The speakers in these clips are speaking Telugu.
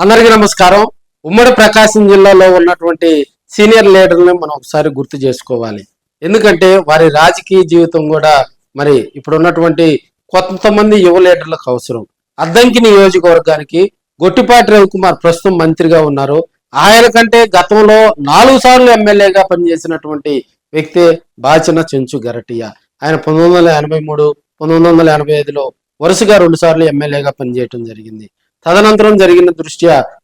అందరికీ నమస్కారం. ఉమ్మడి ప్రకాశం జిల్లాలో ఉన్నటువంటి సీనియర్ లీడర్ని మనం ఒకసారి గుర్తు చేసుకోవాలి. ఎందుకంటే వారి రాజకీయ జీవితం కూడా మరి ఇప్పుడు ఉన్నటువంటి కొంతమంది యువ లీడర్లకు అవసరం. అద్దంకి నియోజకవర్గానికి గొట్టిపాటి రవికుమార్ ప్రస్తుతం మంత్రిగా ఉన్నారు. ఆయన కంటే గతంలో 4 సార్లు ఎమ్మెల్యేగా పనిచేసినటువంటి వ్యక్తే బాచిన చెంచు గరటియ. ఆయన 1983, 1985లో వరుసగా 2 సార్లు ఎమ్మెల్యేగా పనిచేయటం జరిగింది. తదనంతరం జరిగిన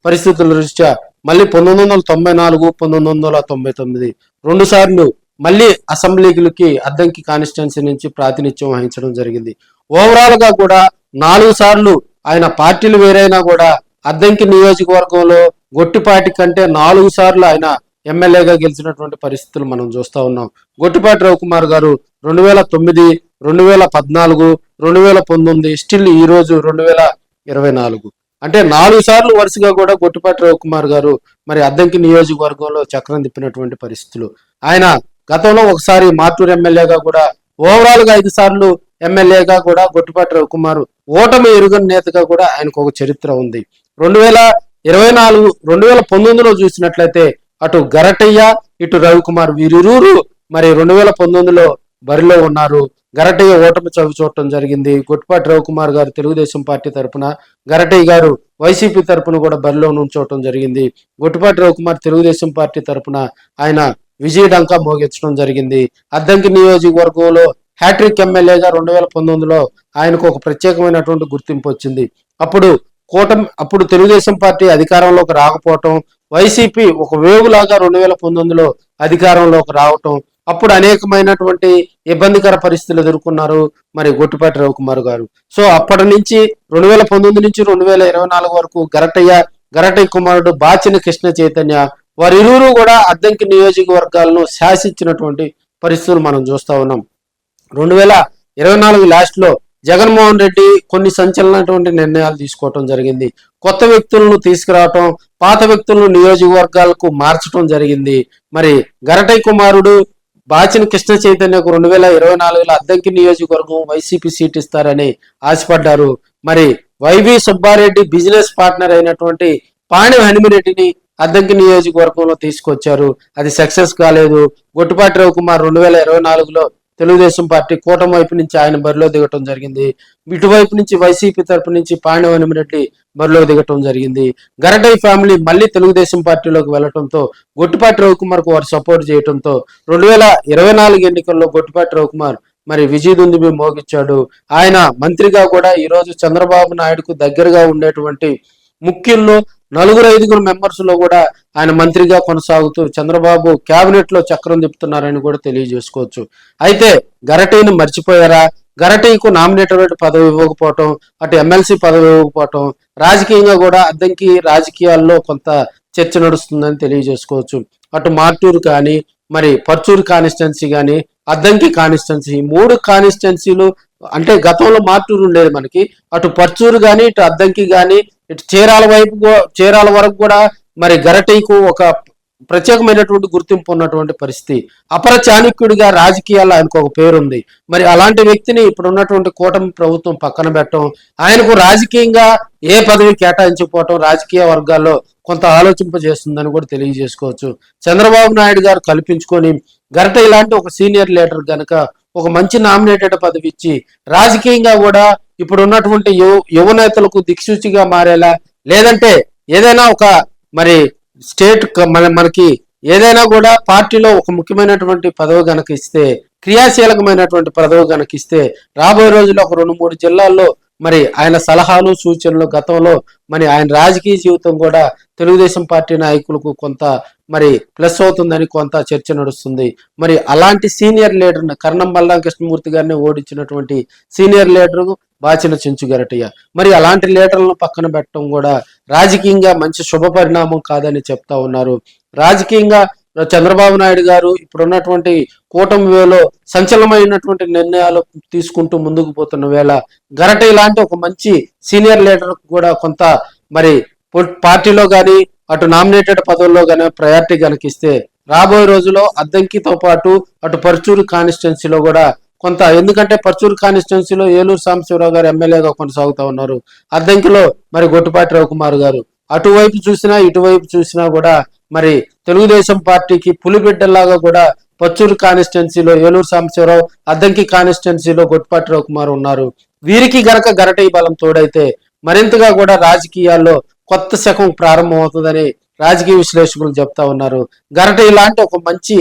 పరిస్థితుల దృష్ట్యా మళ్ళీ 1994, 1999 2 సార్లు మళ్ళీ అసెంబ్లీకి అద్దంకి కాన్స్టిట్యున్సీ నుంచి ప్రాతినిధ్యం వహించడం జరిగింది. ఓవరాల్ గా కూడా 4 సార్లు ఆయన పార్టీలు వేరైనా కూడా అద్దంకి నియోజకవర్గంలో గొట్టిపాటి కంటే 4 సార్లు ఆయన ఎమ్మెల్యేగా గెలిచినటువంటి పరిస్థితులు మనం చూస్తా ఉన్నాం. గొట్టిపాటి రవికుమార్ గారు 2009, 2014, 2019 స్టిల్ ఈ రోజు 2024 అంటే 4 సార్లు వరుసగా కూడా గొట్టిపాటి రవికుమార్ గారు మరి అద్దంకి నియోజకవర్గంలో చక్రం తిప్పినటువంటి పరిస్థితులు. ఆయన గతంలో ఒకసారి మార్టూరు ఎమ్మెల్యేగా కూడా ఓవరాల్ గా 5 సార్లు ఎమ్మెల్యేగా కూడా గొట్టిపాటి రవికుమార్ ఓటమి ఎరుగని నేతగా కూడా ఆయనకు ఒక చరిత్ర ఉంది. 2024, 2019లో చూసినట్లయితే అటు గరటయ్య ఇటు రవికుమార్ వీరిరువురు మరి 2019లో బరిలో ఉన్నారు. గరటయ్య ఓటమి చవి చూడటం జరిగింది. గొట్టిపాటి రవికుమార్ గారు తెలుగుదేశం పార్టీ తరఫున, గరటయ్య గారు వైసీపీ తరఫున కూడా బరిలో నుంచోవటం జరిగింది. గొట్టిపాటి రవికుమార్ తెలుగుదేశం పార్టీ తరఫున ఆయన విజయడంకా మోగించడం జరిగింది. అద్దంకి నియోజకవర్గంలో హ్యాట్రిక్ ఎమ్మెల్యేగా 2019లో ఆయనకు ఒక ప్రత్యేకమైనటువంటి గుర్తింపు వచ్చింది. అప్పుడు తెలుగుదేశం పార్టీ అధికారంలోకి రాకపోవటం, వైసీపీ ఒక వేవులాగా 2019లో అధికారంలోకి రావటం, అప్పుడు అనేకమైనటువంటి ఇబ్బందికర పరిస్థితులు ఎదుర్కొన్నారు మరి గొట్టిపాటి రవికుమార్ గారు. సో అప్పటి నుంచి 2019 నుంచి 2024 వరకు గరటయ్య కుమారుడు బాచిన కృష్ణ చైతన్య వారిరువురు కూడా అద్దంకి నియోజకవర్గాలను శాసించినటువంటి పరిస్థితులు మనం చూస్తా ఉన్నాం. 2024 లాస్ట్ లో జగన్మోహన్ రెడ్డి కొన్ని సంచలనటువంటి నిర్ణయాలు తీసుకోవటం జరిగింది. కొత్త వ్యక్తులను తీసుకురావటం, పాత వ్యక్తులను నియోజకవర్గాలకు మార్చడం జరిగింది. మరి గరటయ్య కుమారుడు బాచిన కృష్ణ చైతన్యకు 2024లో అద్దంకి నియోజకవర్గం వైసీపీ సీట్ ఇస్తారని ఆశపడ్డారు. మరి వైవి సుబ్బారెడ్డి బిజినెస్ పార్ట్నర్ అయినటువంటి పాణి హనుమిరెడ్డిని అద్దంకి నియోజకవర్గంలో తీసుకొచ్చారు. అది సక్సెస్ కాలేదు. గొట్టిపాటి రవికుమార్ 2024లో తెలుగుదేశం పార్టీ కూటమి వైపు నుంచి ఆయన బరిలో దిగటం జరిగింది. ఇటువైపు నుంచి వైసీపీ తరపు నుంచి పాణి హనుమిరెడ్డి బరిలో దిగటం జరిగింది. గరటయ్య ఫ్యామిలీ మళ్ళీ తెలుగుదేశం పార్టీలోకి వెళ్లటంతో గొట్టిపాటి రవికుమార్ కు వారు సపోర్ట్ చేయడంతో 2024 ఎన్నికల్లో గొట్టిపాటి రవికుమార్ మరి విజయదుందుబి మోగించాడు. ఆయన మంత్రిగా కూడా ఈ రోజు చంద్రబాబు నాయుడుకు దగ్గరగా ఉండేటువంటి ముఖ్యుల్లో 4-5 మెంబర్స్ లో కూడా ఆయన మంత్రిగా కొనసాగుతూ చంద్రబాబు కేబినెట్ లో చక్రం తిప్పుతున్నారని కూడా తెలియజేసుకోవచ్చు. అయితే గరటయ్యను మర్చిపోయారా? గరటయ్యకు నామినేటెడ్ పదవి ఇవ్వకపోవటం, అటు ఎమ్మెల్సీ పదవి ఇవ్వకపోవటం, రాజకీయంగా కూడా అద్దంకి రాజకీయాల్లో కొంత చర్చ నడుస్తుందని తెలియజేసుకోవచ్చు. అటు మార్టూరు కానీ మరి పర్చూరు కాన్స్టిట్యున్సీ కానీ అద్దంకి కాన్స్టిట్యున్సీ 3 కాన్స్టిట్యున్సీలు అంటే గతంలో మార్టూరు ఉండేది మనకి. అటు పర్చూరు కానీ ఇటు అద్దంకి కానీ ఇటు చీరాల వరకు కూడా మరి గరటయ్యకు ఒక ప్రత్యేకమైనటువంటి గుర్తింపు ఉన్నటువంటి పరిస్థితి. అపర చాణక్యుడిగా రాజకీయాల్లో ఆయనకు ఒక పేరుంది. మరి అలాంటి వ్యక్తిని ఇప్పుడు ఉన్నటువంటి కూటమి ప్రభుత్వం పక్కన పెట్టడం, ఆయనకు రాజకీయంగా ఏ పదవి కేటాయించకపోవటం రాజకీయ వర్గాల్లో కొంత ఆలోచింపజేస్తుందని కూడా తెలియజేసుకోవచ్చు. చంద్రబాబు నాయుడు గారు కల్పించుకొని గరటయ్య ఇలాంటి ఒక సీనియర్ లీడర్ గనక ఒక మంచి నామినేటెడ్ పదవి ఇచ్చి రాజకీయంగా కూడా ఇప్పుడు ఉన్నటువంటి యువ నేతలకు దిక్సూచిగా మారేలా, లేదంటే ఏదైనా ఒక మరి స్టేట్ మనకి ఏదైనా కూడా పార్టీలో ఒక ముఖ్యమైనటువంటి పదవి గనక ఇస్తే, క్రియాశీలకమైనటువంటి పదవి గనక ఇస్తే రాబోయే రోజుల్లో ఒక 2-3 జిల్లాల్లో మరి ఆయన సలహాలు సూచనలు గతంలో మరి ఆయన రాజకీయ జీవితం కూడా తెలుగుదేశం పార్టీ నాయకులకు కొంత మరి ప్లస్ అవుతుందని కొంత చర్చ నడుస్తుంది. మరి అలాంటి సీనియర్ లీడర్ కర్ణం బలరాం కృష్ణమూర్తి గారిని ఓడించినటువంటి సీనియర్ లీడర్ బాచిన చెంచు గరటయ్య. మరి అలాంటి లీడర్లను పక్కన పెట్టడం కూడా రాజకీయంగా మంచి శుభ పరిణామం కాదని చెప్తా ఉన్నారు. రాజకీయంగా చంద్రబాబు నాయుడు గారు ఇప్పుడున్నటువంటి కూటమి వేలో సంచలనమైనటువంటి నిర్ణయాలు తీసుకుంటూ ముందుకు పోతున్న వేళ గరటయ్య లాంటి ఒక మంచి సీనియర్ లీడర్ కూడా కొంత మరి పార్టీలో కానీ అటు నామినేటెడ్ పదవుల్లో కానీ ప్రయారిటీ కనిపిస్తే రాబోయే రోజుల్లో అద్దంకితో పాటు అటు పర్చూరు కాన్స్టిట్యున్సీలో కూడా కొంత, ఎందుకంటే పర్చూరు కాన్స్టిట్యున్సీలో ఏలూరు సాంబశివరావు గారు ఎమ్మెల్యేగా కొనసాగుతూ ఉన్నారు. అద్దంకిలో మరి గొట్టిపాటి రవికుమార్ గారు, అటువైపు చూసినా ఇటువైపు చూసినా కూడా మరి తెలుగుదేశం పార్టీకి పులిబిడ్డలాగా కూడా పచ్చూరు కాన్స్టిట్యున్సీలో ఏలూరు సాంబశివరావు, అద్దంకి కాన్స్టిట్యున్సీలో గొట్టిపాటి రవికుమార్ ఉన్నారు. వీరికి గనక గరటై బలం తోడైతే మరింతగా కూడా రాజకీయాల్లో కొత్త శకం ప్రారంభం అవుతుందని రాజకీయ విశ్లేషకులు చెప్తా ఉన్నారు. గరటై లాంటి ఒక మంచి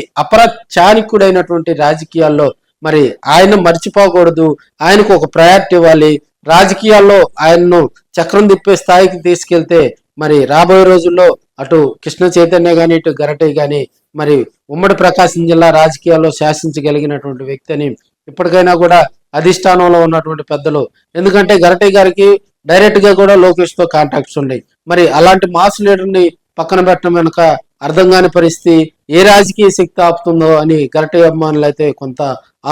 చాణిక్యుడైనటువంటి రాజకీయాల్లో మరి ఆయన మర్చిపోకూడదు, ఆయనకు ఒక ప్రయారిటీ ఇవ్వాలి. రాజకీయాల్లో ఆయన్ను చక్రం తిప్పే స్థాయికి తీసుకెళ్తే మరి రాబోయే రోజుల్లో అటు కృష్ణ చైతన్య గాని ఇటు గరటై గాని మరి ఉమ్మడి ప్రకాశం జిల్లా రాజకీయాల్లో శాసించగలిగినటువంటి వ్యక్తి అని ఇప్పటికైనా కూడా అధిష్టానంలో ఉన్నటువంటి పెద్దలు, ఎందుకంటే గరటై గారికి డైరెక్ట్ గా కూడా లోకేష్ తో కాంటాక్ట్స్ ఉన్నాయి. మరి అలాంటి మాస్ లీడర్ ని పక్కన పెట్టడం వెనుక అర్థం కాని పరిస్థితి ఏ రాజకీయ శక్తి ఆపుతుందో అని గరటై అభిమానులు అయితే కొంత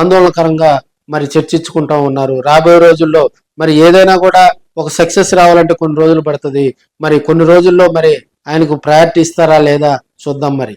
ఆందోళనకరంగా మరి చర్చించుకుంటా ఉన్నారు. రాబోయే రోజుల్లో మరి ఏదైనా కూడా ఒక సక్సెస్ రావాలంటే కొన్ని రోజులు పడుతుంది. మరి కొన్ని రోజుల్లో మరి ఆయనకు ప్రయారిటీ ఇస్తారా లేదా చూద్దాం మరి.